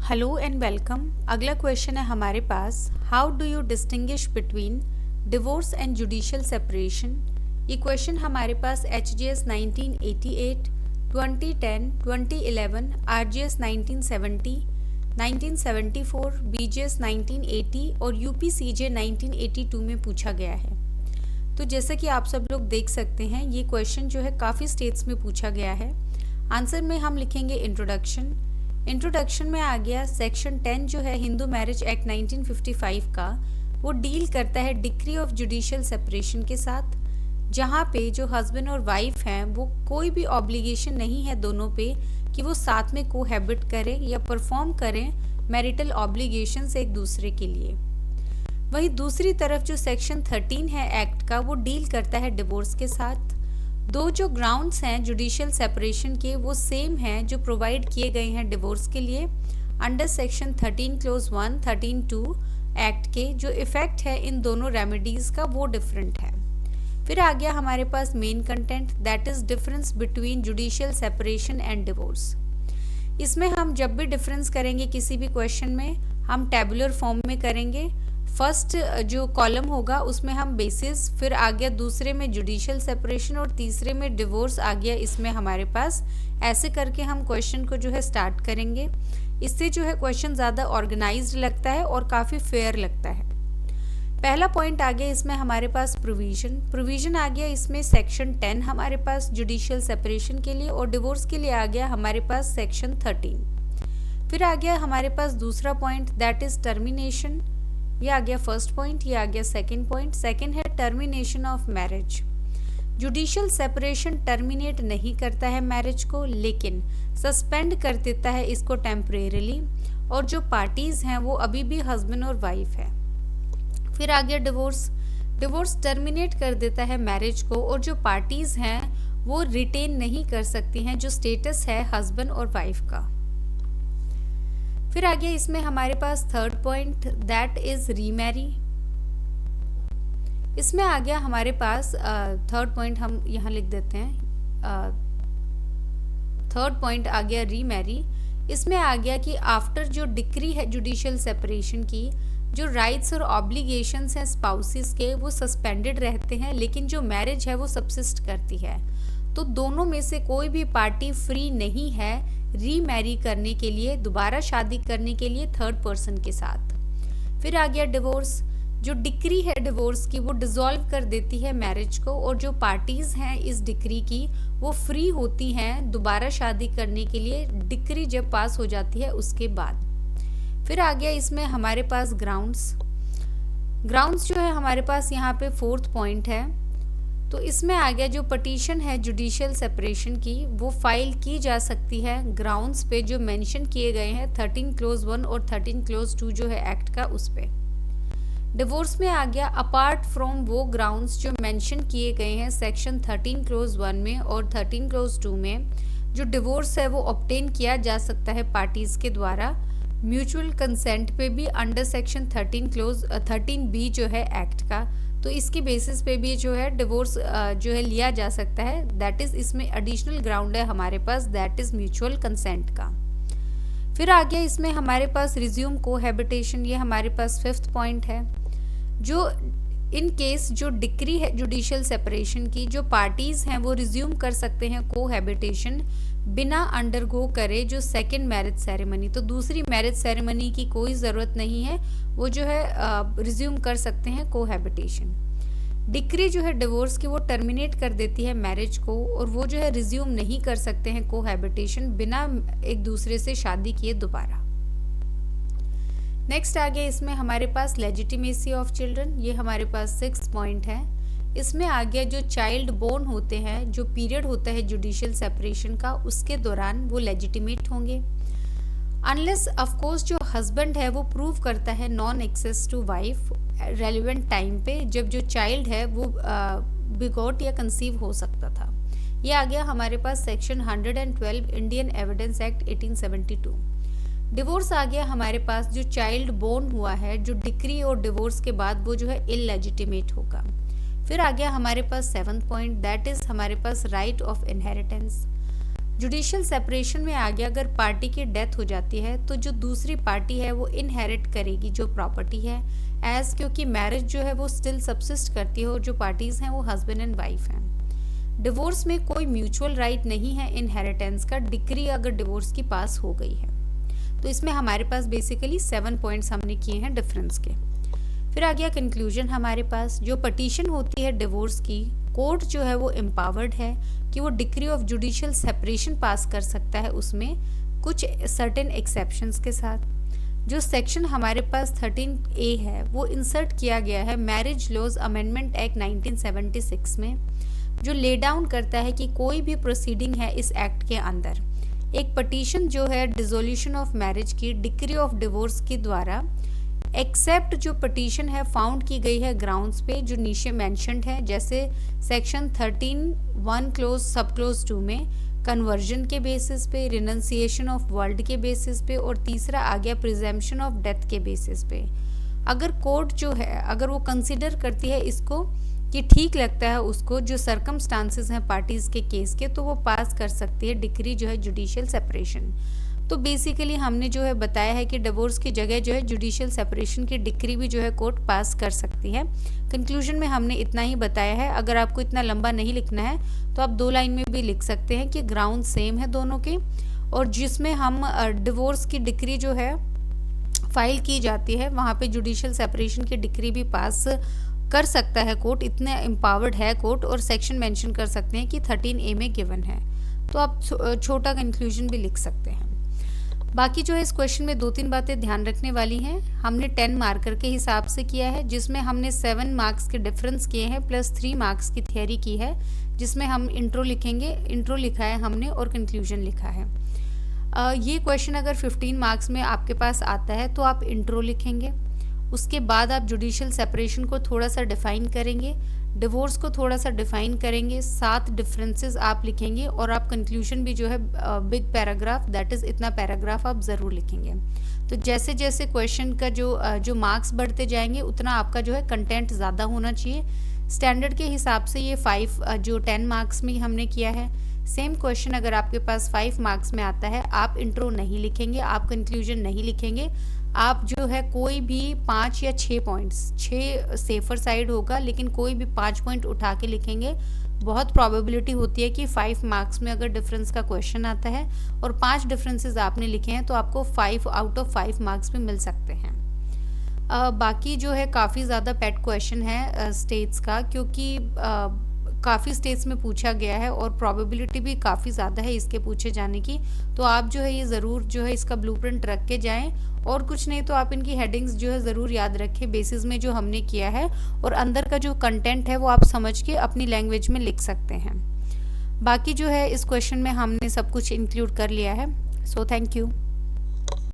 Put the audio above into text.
Hello and welcome. अगला question है हमारे पास, how do you distinguish between divorce and judicial separation. ये क्वेश्चन हमारे पास HGS 1988, 2010, 2011, RGS 1970, 1974, BGS 1980 और UPCJ 1982 में पूछा गया है। तो जैसा कि आप सब लोग देख सकते हैं, ये क्वेश्चन जो है काफ़ी स्टेट्स में पूछा गया है। आंसर में हम लिखेंगे इंट्रोडक्शन में आ गया सेक्शन 10 जो है हिंदू मैरिज एक्ट 1955 का, वो डील करता है डिक्री ऑफ जुडिशियल सेपरेशन के साथ, जहाँ पे जो हस्बैंड और वाइफ हैं वो कोई भी ऑब्लिगेशन नहीं है दोनों पे कि वो साथ में कोहैबिट करें या परफॉर्म करें मैरिटल ऑब्लिगेशंस एक दूसरे के लिए। वहीं दूसरी तरफ जो सेक्शन 13 है एक्ट का, वो डील करता है डिवोर्स के साथ। दो जो ग्राउंड्स हैं जुडिशियल सेपरेशन के वो सेम हैं जो प्रोवाइड किए गए हैं डिवोर्स के लिए अंडर सेक्शन 13 क्लोज 1, 13(2) एक्ट के। जो इफेक्ट है इन दोनों रेमेडीज का वो डिफरेंट है। फिर आ गया हमारे पास main content, that is difference between judicial separation and divorce. इसमें हम जब भी डिफरेंस करेंगे किसी भी क्वेश्चन में, हम टेबुलर फॉर्म में करेंगे। फर्स्ट जो कॉलम होगा उसमें हम बेसिस, फिर आ गया दूसरे में जुडिशियल सेपरेशन और तीसरे में डिवोर्स आ गया इसमें हमारे पास। ऐसे करके हम क्वेश्चन को जो है स्टार्ट करेंगे। इससे जो है क्वेश्चन ज़्यादा ऑर्गेनाइज्ड लगता है और काफ़ी फेयर लगता है। पहला पॉइंट आ गया इसमें हमारे पास प्रोविजन आ गया इसमें सेक्शन 10 हमारे पास जुडिशियल सेपरेशन के लिए, और डिवोर्स के लिए आ गया हमारे पास सेक्शन 13। फिर आ गया हमारे पास दूसरा पॉइंट, दैट इज टर्मिनेशन। ये आ गया फर्स्ट पॉइंट, ये आ गया सेकंड पॉइंट। सेकंड है termination of marriage. Judicial separation terminate नहीं करता है मैरिज को, लेकिन सस्पेंड कर देता है इसको टेम्परेरीली, और जो पार्टीज हैं वो अभी भी हस्बैंड और वाइफ है। फिर आ गया डिवोर्स टर्मिनेट कर देता है मैरिज को, और जो पार्टीज हैं वो रिटेन नहीं कर सकती हैं जो स्टेटस है हस्बैंड और वाइफ का। फिर आ गया इसमें हमारे पास third point, that is remarry. इसमें आ गया हमारे पास थर्ड पॉइंट, हम यहाँ लिख देते हैं। थर्ड पॉइंट आ गया रीमैरी। इसमें आ गया कि आफ्टर जो डिक्री है जुडिशियल सेपरेशन की, जो राइट्स और ऑब्लिगेशंस हैं स्पाउसेस के वो सस्पेंडेड रहते हैं, लेकिन जो मैरिज है वो सबसिस्ट करती है। तो दोनों में से कोई भी पार्टी फ्री नहीं है रीमैरी करने के लिए, दोबारा शादी करने के लिए थर्ड पर्सन के साथ। फिर आ गया डिवोर्स। जो डिक्री है डिवोर्स की वो डिसॉल्व कर देती है मैरिज को, और जो पार्टीज हैं इस डिक्री की वो फ्री होती हैं दोबारा शादी करने के लिए, डिक्री जब पास हो जाती है उसके बाद। फिर आ गया इसमें हमारे पास ग्राउंड्स जो है हमारे पास यहाँ पे फोर्थ पॉइंट है। तो इसमें आ गया जो पटिशन है जुडिशियल सेपरेशन की वो फाइल की जा सकती है ग्राउंड्स पे जो मेंशन किए गए हैं 13 क्लोज 1 और 13 क्लोज 2 जो है एक्ट का, उस पे। डिवोर्स में आ गया अपार्ट फ्रॉम वो ग्राउंड्स जो मेंशन किए गए हैं सेक्शन 13 क्लोज 1 में और 13 क्लोज 2 में, जो डिवोर्स है वो ऑब्टेन किया जा सकता है पार्टीज के द्वारा म्यूचुअल कंसेंट पे भी अंडर सेक्शन 13B जो है एक्ट का। तो इसके बेसिस पे भी जो है डिवोर्स जो है लिया जा सकता है। दैट इज इसमें एडिशनल ग्राउंड है हमारे पास, दैट इज म्यूचुअल कंसेंट का। फिर आ गया इसमें हमारे पास रिज्यूम कोहैबिटेशन, ये हमारे पास फिफ्थ पॉइंट है। जो इन केस जो डिक्री है जुडिशियल सेपरेशन की, जो पार्टीज हैं वो रिज्यूम कर सकते हैं कोहैबिटेशन बिना अंडरगो करे जो सेकंड मैरिज सेरेमनी। तो दूसरी मैरिज सेरेमनी की कोई ज़रूरत नहीं है, वो जो है रिज्यूम कर सकते हैं कोहैबिटेशन। डिक्री जो है डिवोर्स की वो टर्मिनेट कर देती है मैरिज को, और वो जो है रिज्यूम नहीं कर सकते हैं कोहैबिटेशन बिना एक दूसरे से शादी किए दोबारा। नेक्स्ट आ गया इसमें हमारे पास लेजिटिमेसी ऑफ चिल्ड्रन, ये हमारे पास 6 पॉइंट है। इसमें आ गया जो चाइल्ड बोर्न होते हैं, जो पीरियड होता है जुडिशियल सेपरेशन का, उसके दौरान वो लेजिटिमेट होंगे अनलेस ऑफकोर्स जो हस्बैंड है वो प्रूव करता है non access to wife relevant time पे, जब जो चाइल्ड है वो बिगॉट या कंसीव हो सकता था। ये आ गया हमारे पास section 112 Indian Evidence Act 1872। Divorce आ गया हमारे पास जो चाइल्ड बोर्न हुआ है, जो डिक्री और डिवोर्स के बाद वो जो है इललेजिटिमेट होगा। फिर आ गया हमारे पास 7th पॉइंट, दैट इज हमारे पास right of inheritance. Judicial separation में आगे अगर पार्टी की डेथ हो जाती है तो जो दूसरी पार्टी है वो इनहेरिट करेगी जो प्रॉपर्टी है, एज क्योंकि मैरिज जो है वो स्टिल सब्सिस्ट करती है और जो पार्टीज हैं वो हस्बैंड एंड वाइफ हैं। डिवोर्स में कोई म्यूचुअल राइट नहीं है इनहेरिटेंस का, डिक्री अगर डिवोर्स की पास हो गई है। तो इसमें हमारे पास बेसिकली 7 पॉइंट्स हमने किए हैं डिफरेंस के। फिर आ गया कंक्लूजन हमारे पास, जो पटिशन होती है डिवोर्स की, कोर्ट जो है वो एम्पावर्ड है कि वो डिक्री ऑफ जुडिशियल सेपरेशन पास कर सकता है, उसमें कुछ सर्टेन एक्सेप्शंस के साथ। जो सेक्शन हमारे पास 13A है वो इंसर्ट किया गया है मैरिज लॉज अमेंडमेंट एक्ट 1976 में, जो ले डाउन करता है कि कोई भी प्रोसीडिंग है इस एक्ट के अंदर, एक पटिशन जो है डिसोल्यूशन ऑफ मैरिज की, डिक्री ऑफ डिवोर्स के द्वारा, एक्सेप्ट जो पटिशन है फाउंड की गई है ग्राउंड्स पे जो नीचे मेंशन्ड है, जैसे सेक्शन 13(1) क्लोज सब क्लोज 2 में कन्वर्जन के बेसिस पे, रिनंसिएशन ऑफ वर्ल्ड के बेसिस पे, और तीसरा आ गया प्रिजम्पशन ऑफ डेथ के बेसिस पे। अगर कोर्ट जो है अगर वो कंसिडर करती है इसको कि ठीक लगता है उसको, जो सर्कमस्टांसेस हैं पार्टीज के केस के, तो वो पास कर सकती है डिक्री जो है जुडिशियल सेपरेशन। तो बेसिकली हमने जो है बताया है कि डिवोर्स की जगह जो है जुडिशियल सेपरेशन की डिक्री भी जो है कोर्ट पास कर सकती है। कंक्लूजन में हमने इतना ही बताया है। अगर आपको इतना लंबा नहीं लिखना है तो आप 2 लाइन में भी लिख सकते हैं कि ग्राउंड सेम है दोनों के, और जिसमें हम डिवोर्स की डिक्री जो है फाइल की जाती है वहाँ पे जुडिशियल सेपरेशन की डिक्री भी पास कर सकता है कोर्ट, इतने एम्पावर्ड है कोर्ट, और सेक्शन मेंशन कर सकते हैं कि 13A में गिवन है। तो आप छोटा कंक्लूजन भी लिख सकते हैं। बाकी जो है इस क्वेश्चन में 2-3 बातें ध्यान रखने वाली हैं। हमने 10 मार्कर के हिसाब से किया है, जिसमें हमने 7 मार्क्स के डिफरेंस किए हैं प्लस 3 मार्क्स की थियरी की है, जिसमें हम इंट्रो लिखेंगे, इंट्रो लिखा है हमने और कंक्लूजन लिखा है। ये क्वेश्चन अगर 15 मार्क्स में आपके पास आता है तो आप इंट्रो लिखेंगे, उसके बाद आप जुडिशियल सेपरेशन को थोड़ा सा डिफाइन करेंगे, डिवोर्स को थोड़ा सा डिफाइन करेंगे, 7 डिफरेंसेस आप लिखेंगे, और आप कंक्लूजन भी जो है बिग पैराग्राफ, दैट इज़ इतना पैराग्राफ आप ज़रूर लिखेंगे। तो जैसे जैसे क्वेश्चन का जो मार्क्स बढ़ते जाएंगे उतना आपका जो है कंटेंट ज़्यादा होना चाहिए। स्टैंडर्ड के हिसाब से ये 10 मार्क्स में हमने किया है। सेम क्वेश्चन अगर आपके पास 5 मार्क्स में आता है, आप इंट्रो नहीं लिखेंगे, आप कंक्लूजन नहीं लिखेंगे, आप जो है कोई भी 5 या 6 पॉइंट्स, 6 सेफर साइड होगा, लेकिन कोई भी 5 पॉइंट उठा के लिखेंगे। बहुत प्रोबेबिलिटी होती है कि 5 मार्क्स में अगर डिफरेंस का क्वेश्चन आता है और 5 डिफरेंसेस आपने लिखे हैं तो आपको 5 आउट ऑफ 5 मार्क्स भी मिल सकते हैं। बाकी जो है काफ़ी ज़्यादा पेट क्वेश्चन है स्टेट्स का, क्योंकि काफ़ी स्टेट्स में पूछा गया है और प्रोबेबिलिटी भी काफ़ी ज़्यादा है इसके पूछे जाने की। तो आप जो है ये ज़रूर जो है इसका ब्लूप्रिंट रख के जाएं, और कुछ नहीं तो आप इनकी हेडिंग्स जो है ज़रूर याद रखें बेसिस में जो हमने किया है, और अंदर का जो कंटेंट है वो आप समझ के अपनी लैंग्वेज में लिख सकते हैं। बाकी जो है इस क्वेश्चन में हमने सब कुछ इंक्लूड कर लिया है। So thank you.